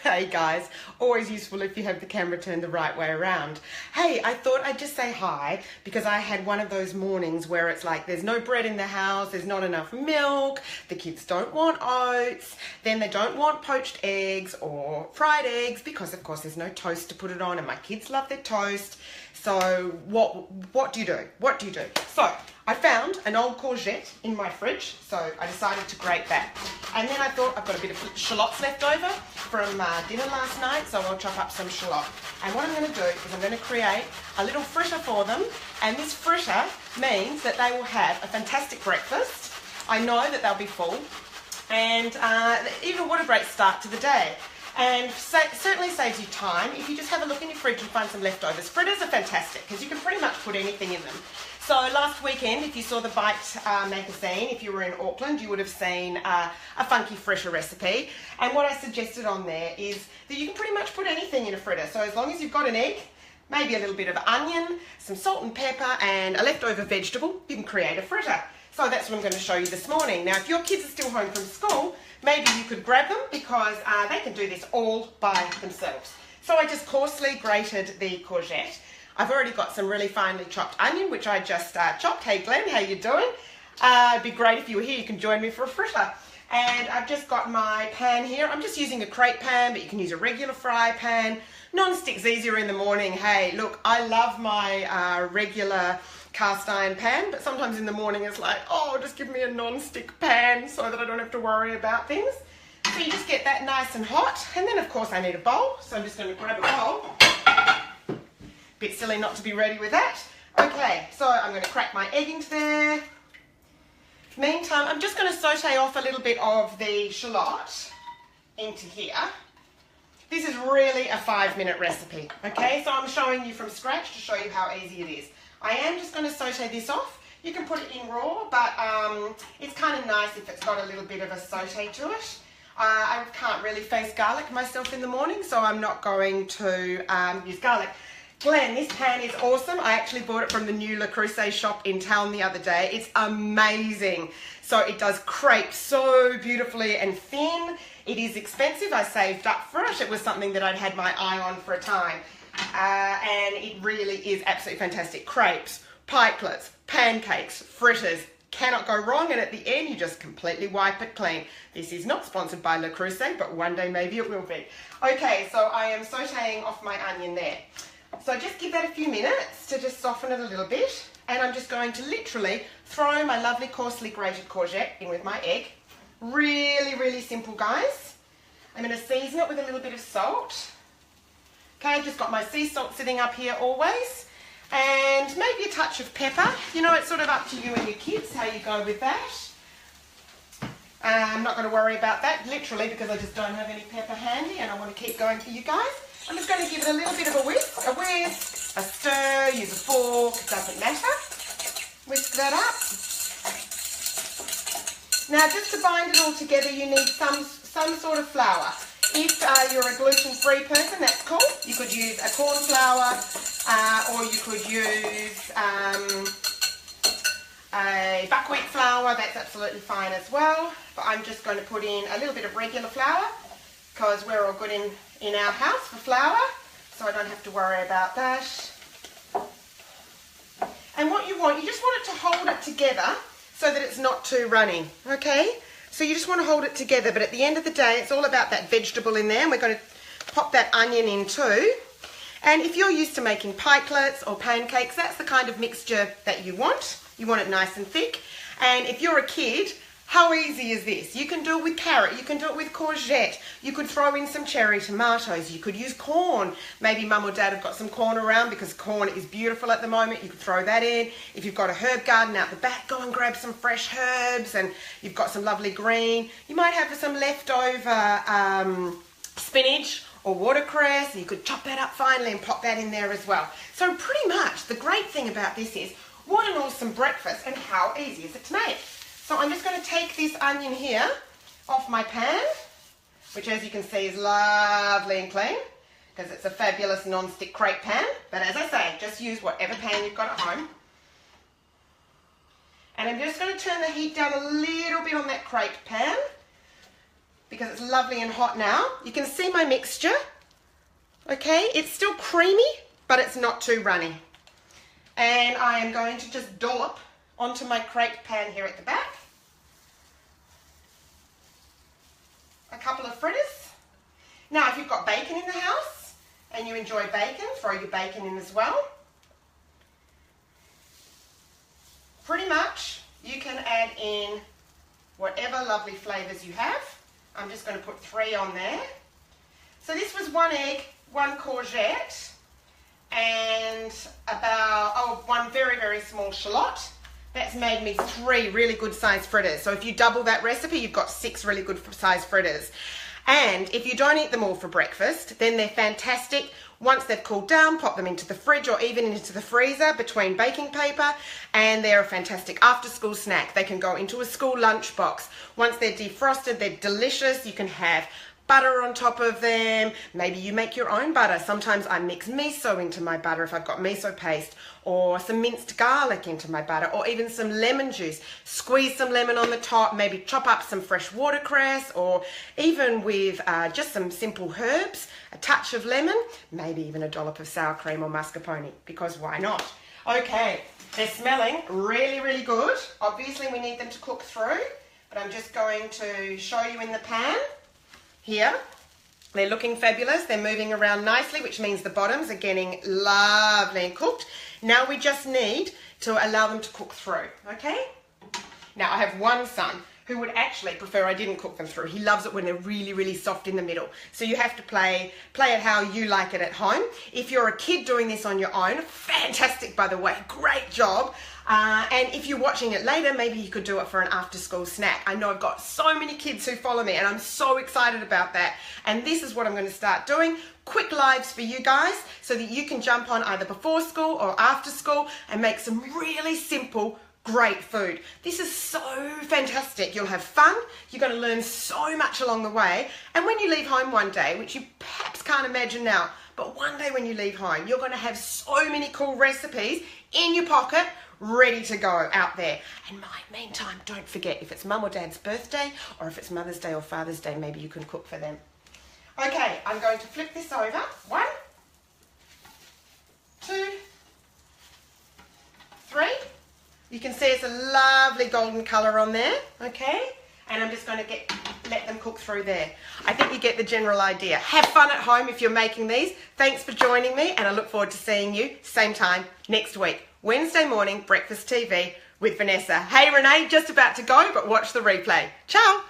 Hey guys, always useful if you have the camera turned the right way around. Hey, I thought I'd just say hi because I had one of those mornings where it's like there's no bread in the house, there's not enough milk, the kids don't want oats, then they don't want poached eggs or fried eggs because of course there's no toast to put it on and my kids love their toast. So what do you do? What do you do? So I found an old courgette in my fridge, so I decided to grate that. And then I thought I've got a bit of shallots left over from dinner last night, so I'll chop up some shallot. And what I'm going to do is I'm going to create a little fritter for them, and this fritter means that they will have a fantastic breakfast. I know that they'll be full, and even what a great start to the day. And certainly saves you time if you just have a look in your fridge and find some leftovers. Fritters are fantastic because you can pretty much put anything in them. So last weekend, if you saw the Bite magazine, if you were in Auckland, you would have seen a funky fritter recipe. And what I suggested on there is that you can pretty much put anything in a fritter. So as long as you've got an egg, maybe a little bit of onion, some salt and pepper, and a leftover vegetable, you can create a fritter. So that's what I'm going to show you this morning. Now, if your kids are still home from school, maybe you could grab them because they can do this all by themselves. So I just coarsely grated the courgette. I've already got some really finely chopped onion, which I just chopped. Hey Glenn, how you doing? It'd be great if you were here. You can join me for a fritter. And I've just got my pan here. I'm just using a crepe pan, but you can use a regular fry pan. Non-stick's easier in the morning. Hey, look, I love my regular cast iron pan, but sometimes in the morning it's like, oh, just give me a non-stick pan so that I don't have to worry about things. So you just get that nice and hot, and then of course I need a bowl, so I'm just going to grab a bowl. Bit silly not to be ready with that. Okay, so I'm going to crack my egg into there. Meantime, I'm just going to saute off a little bit of the shallot into here. This is really a 5-minute recipe, okay? So I'm showing you from scratch to show you how easy it is. I am just going to saute this off. You can put it in raw, but it's kind of nice if it's got a little bit of a saute to it. I can't really face garlic myself in the morning, so I'm not going to use garlic. Glenn, this pan is awesome. I actually bought it from the new Le Creuset shop in town the other day. It's amazing. So it does crepe so beautifully and thin. It is expensive. I saved up for it. It was something that I'd had my eye on for a time. And it really is absolutely fantastic. Crepes, pikelets, pancakes, fritters, cannot go wrong, and at the end you just completely wipe it clean. This is not sponsored by Le Creuset, but one day maybe it will be. Okay, so I am sauteing off my onion there. So just give that a few minutes to just soften it a little bit, and I'm just going to literally throw my lovely coarsely grated courgette in with my egg. Really, really simple, guys. I'm going to season it with a little bit of salt. Okay, I've just got my sea salt sitting up here always, and maybe a touch of pepper. You know, it's sort of up to you and your kids how you go with that. I'm not going to worry about that, literally, because I just don't have any pepper handy, and I want to keep going for you guys. I'm just going to give it a little bit of a whisk, a stir, use a fork, it doesn't matter. Whisk that up. Now, just to bind it all together, you need some sort of flour. If you're a gluten-free person, that's cool. You could use a corn flour, or you could use a buckwheat flour. That's absolutely fine as well. But I'm just going to put in a little bit of regular flour because we're all good in our house for flour, so I don't have to worry about that. And what you just want it to hold it together so that it's not too runny, okay? So you just want to hold it together, but at the end of the day, it's all about that vegetable in there, and we're going to pop that onion in too. And if you're used to making pikelets or pancakes, that's the kind of mixture that you want. You want it nice and thick. And if you're a kid, how easy is this? You can do it with carrot, you can do it with courgette, you could throw in some cherry tomatoes, you could use corn. Maybe mum or dad have got some corn around because corn is beautiful at the moment, you could throw that in. If you've got a herb garden out the back, go and grab some fresh herbs, and you've got some lovely green. You might have some leftover spinach or watercress, and you could chop that up finely and pop that in there as well. So pretty much the great thing about this is, what an awesome breakfast, and how easy is it to make? So I'm just going to take this onion here off my pan, which as you can see is lovely and clean because it's a fabulous non-stick crepe pan. But as I say, just use whatever pan you've got at home. And I'm just going to turn the heat down a little bit on that crepe pan. because it's lovely and hot now. You can see my mixture. Okay, it's still creamy, but it's not too runny. And I am going to just dollop onto my crepe pan here at the back. A couple of fritters. Now, if you've got bacon in the house and you enjoy bacon, throw your bacon in as well. Pretty much, you can add in whatever lovely flavours you have. I'm just going to put 3 on there. So this was 1 egg, 1 courgette, and about, 1 very, very small shallot. That's made me 3 really good sized fritters. So if you double that recipe, you've got 6 really good sized fritters. And if you don't eat them all for breakfast, then they're fantastic. Once they've cooled down, pop them into the fridge or even into the freezer between baking paper, and they're a fantastic after-school snack. They can go into a school lunchbox. Once they're defrosted, they're delicious. You can have butter on top of them. Maybe you make your own butter. Sometimes I mix miso into my butter if I've got miso paste, or some minced garlic into my butter, or even some lemon juice. Squeeze some lemon on the top, maybe chop up some fresh watercress, or even with just some simple herbs, a touch of lemon, maybe even a dollop of sour cream or mascarpone, because why not? Okay, they're smelling really, really good. Obviously we need them to cook through, but I'm just going to show you in the pan. Here, they're looking fabulous. They're moving around nicely, which means the bottoms are getting lovely and cooked. Now we just need to allow them to cook through, okay? Now I have one son who would actually prefer I didn't cook them through. He loves it when they're really, really soft in the middle. So you have to play it how you like it at home. If you're a kid doing this on your own, fantastic, by the way, great job. And if you're watching it later, maybe you could do it for an after-school snack. I know I've got so many kids who follow me, and I'm so excited about that. And this is what I'm going to start doing. Quick lives for you guys so that you can jump on either before school or after school and make some really simple, great food. This is so fantastic. You'll have fun. You're going to learn so much along the way. And when you leave home one day, which you perhaps can't imagine now, but one day when you leave home, you're going to have so many cool recipes in your pocket, ready to go out there. And in the meantime, don't forget, if it's mum or dad's birthday, or if it's Mother's Day or Father's Day, maybe you can cook for them. Okay, I'm going to flip this over. 1, 2, 3. You can see it's a lovely golden colour on there, okay? And I'm just going to let them cook through there. I think you get the general idea. Have fun at home if you're making these. Thanks for joining me, and I look forward to seeing you same time next week. Wednesday morning, Breakfast TV with Vanessa. Hey Renee, just about to go, but watch the replay. Ciao!